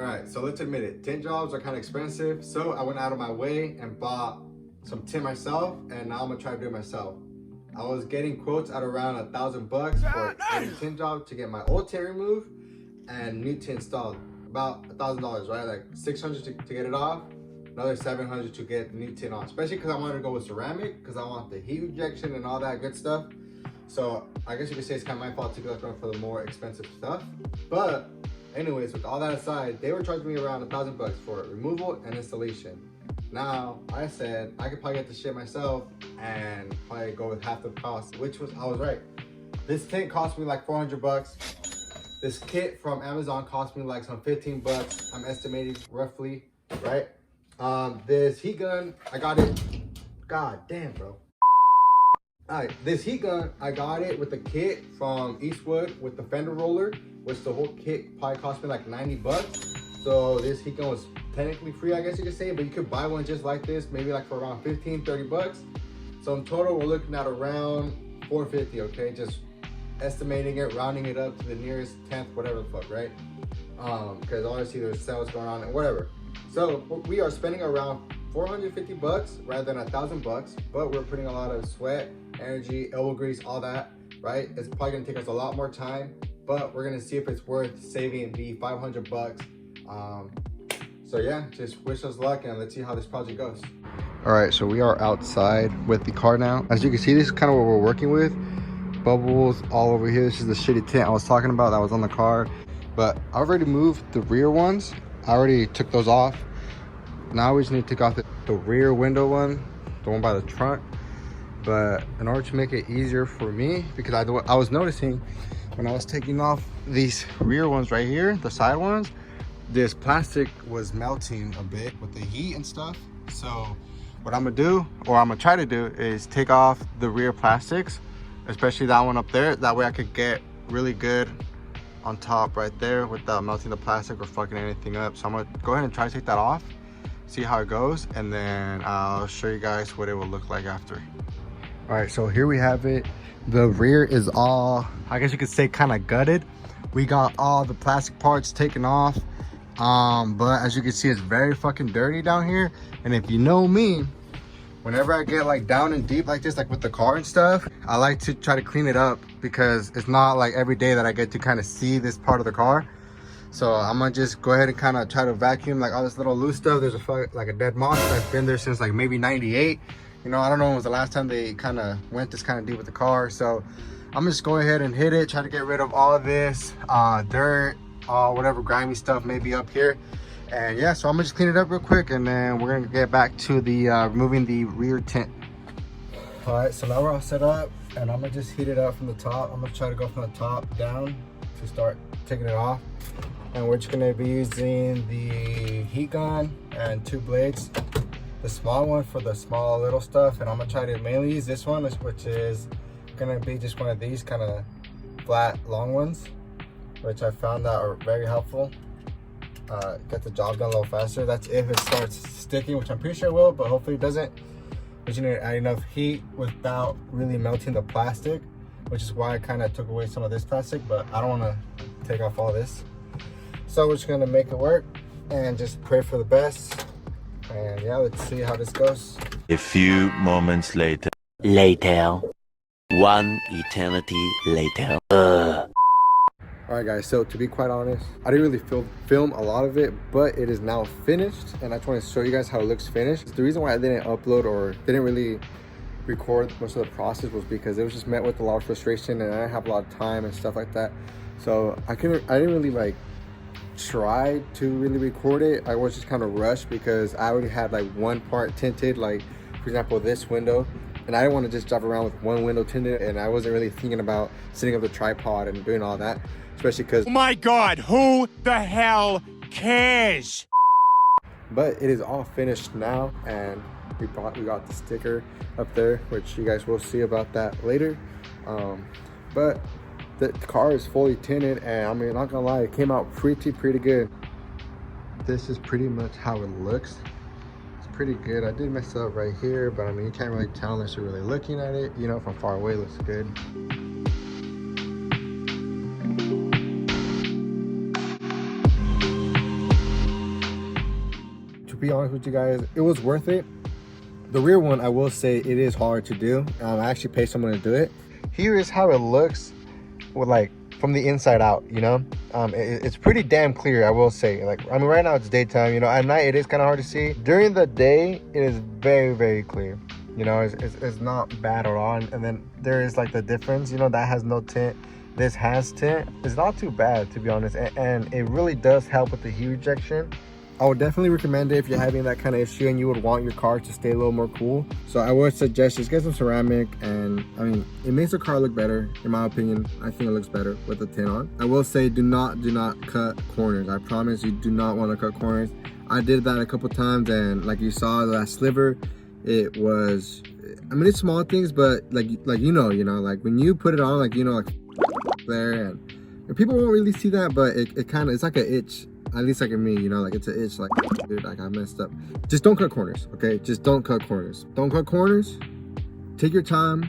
All right, so let's admit it, tint jobs are kind of expensive. So I went out of my way and bought some tint myself, and now I'm gonna try to do it myself. I was getting quotes at around $1,000 for any tint job to get my old tint removed and new tint installed. About $1,000, right? Like 600 to get it off, another 700 to get the new tint on. Especially because I wanted to go with ceramic because I want the heat rejection and all that good stuff. So I guess you could say it's kind of my fault to go for the more expensive stuff. But anyways, with all that aside, they were charging me around $1,000 for removal and installation. Now, I said I could probably get the shit myself and probably go with half the cost, I was right. This tint cost me like 400 bucks. This kit from Amazon cost me like some 15 bucks. I'm estimating roughly, right? This heat gun, I got it. God damn, bro. All right, this heat gun, I got it with the kit from Eastwood with the fender roller, which the whole kit probably cost me like 90 bucks. So this heat gun was technically free, I guess you could say, but you could buy one just like this, maybe like for around 15, 30 bucks. So in total, we're looking at around 450, okay? Just estimating it, rounding it up to the nearest 10th, whatever the fuck, right? Because obviously there's sales going on and whatever. So we are spending around 450 bucks rather than $1,000 but we're putting a lot of sweat, energy, elbow grease, all that, right? It's probably gonna take us a lot more time, but we're gonna see if it's worth saving the 500 bucks. So yeah, just wish us luck and let's see how this project goes. All right, so we are outside with the car now. As you can see, this is kind of what we're working with. Bubbles all over here. This is the shitty tint I was talking about that was on the car, but I already moved the rear ones. I already took those off. Now we just need to take off the rear window one, the one by the trunk. But in order to make it easier for me, because I was noticing when I was taking off these rear ones right here, the side ones, this plastic was melting a bit with the heat and stuff. So what I'm gonna do, or I'm gonna try to do, is take off the rear plastics, especially that one up there. That way I could get really good on top right there without melting the plastic or fucking anything up. So I'm gonna go ahead and try to take that off, see how it goes, and then I'll show you guys what it will look like after. All right, so here we have it. The rear is all, I guess you could say, kind of gutted. We got all the plastic parts taken off. But as you can see, it's very fucking dirty down here. And if you know me, whenever I get like down and deep like this, like with the car and stuff, I like to try to clean it up because it's not like every day that I get to kind of see this part of the car. So I'm gonna just go ahead and kind of try to vacuum like all this little loose stuff. There's like a dead moss that's been there since like maybe 98. You know, I don't know when was the last time they kind of went this kind of deep with the car. So I'm just go ahead and hit it, try to get rid of all of this dirt, whatever grimy stuff may be up here. And yeah, so I'm gonna just clean it up real quick and then we're gonna get back to the removing the rear tint. All right, so now we're all set up and I'm gonna just heat it up from the top. I'm gonna try to go from the top down to start taking it off. And we're just gonna be using the heat gun and 2 blades. The small one for the small little stuff, and I'm gonna try to mainly use this one, which is gonna be just one of these kind of flat long ones, which I found that are very helpful. Get the job done a little faster. That's if it starts sticking, which I'm pretty sure it will, but hopefully it doesn't. But you need to add enough heat without really melting the plastic, which is why I kind of took away some of this plastic, but I don't want to take off all this. So we're just gonna make it work and just pray for the best. And yeah, let's see how this goes. A few moments later. One eternity later. All right guys, so to be quite honest, I didn't really film a lot of it, but it is now finished and I just want to show you guys how it looks finished. The reason why I didn't upload or didn't really record most of the process was because it was just met with a lot of frustration and I didn't have a lot of time and stuff like that. So I didn't really like try to really record it. I was just kind of rushed because I already had like one part tinted, like for example this window, and I didn't want to just drive around with one window tinted, and I wasn't really thinking about setting up the tripod and doing all that, especially because, oh my god, who the hell cares? But it is all finished now and we got the sticker up there, which you guys will see about that later. But the car is fully tinted and I mean, not gonna lie, it came out pretty good. This is pretty much how it looks. It's pretty good. I did mess up right here, but I mean, you can't really tell unless you're really looking at it. You know, from far away, it looks good. be honest with you guys, it was worth it. The rear one, I will say, it is hard to do. I actually paid someone to do it. Here is how it looks with like from the inside out, you know. It's pretty damn clear, I will say. Like, I mean, right now it's daytime, you know. At night it is kind of hard to see. During the day it is very, very clear, you know. It's not bad at all. And then there is like the difference, you know, that has no tint, this has tint. It's not too bad, to be honest, and it really does help with the heat rejection. I would definitely recommend it if you're having that kind of issue and you would want your car to stay a little more cool. So I would suggest just get some ceramic, and I mean, it makes the car look better. In my opinion, I think it looks better with the tint on. I will say, do not cut corners. I promise you do not want to cut corners. I did that a couple times, and like you saw that sliver, it was, I mean, it's small things, but like you know, like when you put it on, like, you know, like there, and people won't really see that, but it kind of, it's like an itch. At least like in me, you know, like it's an itch, like, dude, like I messed up. Just don't cut corners, okay? Just don't cut corners. Don't cut corners. Take your time.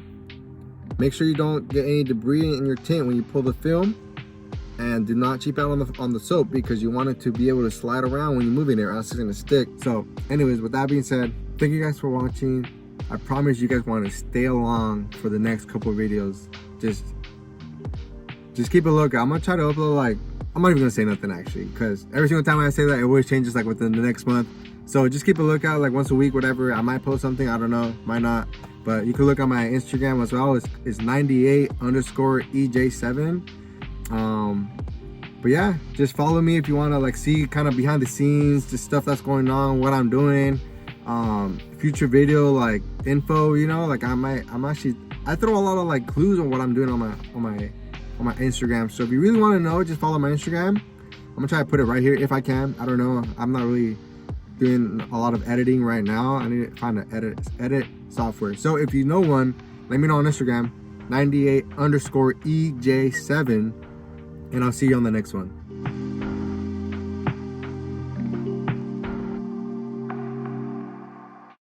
Make sure you don't get any debris in your tint when you pull the film. And do not cheap out on the soap, because you want it to be able to slide around when you're moving it, or else it's gonna stick. So anyways, with that being said, thank you guys for watching. I promise you guys want to stay along for the next couple of videos. Just keep a lookout. I'm gonna try to upload, like, I'm not even gonna say nothing actually, because every single time I say that, it always changes like within the next month. So just keep a lookout, like once a week, whatever. I might post something, I don't know, might not. But you can look on my Instagram as well. It's 98_EJ7. But yeah, just follow me if you want to like see kind of behind the scenes, the stuff that's going on, what I'm doing, future video like info, you know, like I throw a lot of like clues on what I'm doing on my Instagram. So if you really want to know, just follow my Instagram. I'm gonna try to put it right here if I can. I don't know, I'm not really doing a lot of editing right now. I need to find an edit software. So if you know one, let me know on Instagram, 98_EJ7, and I'll see you on the next one.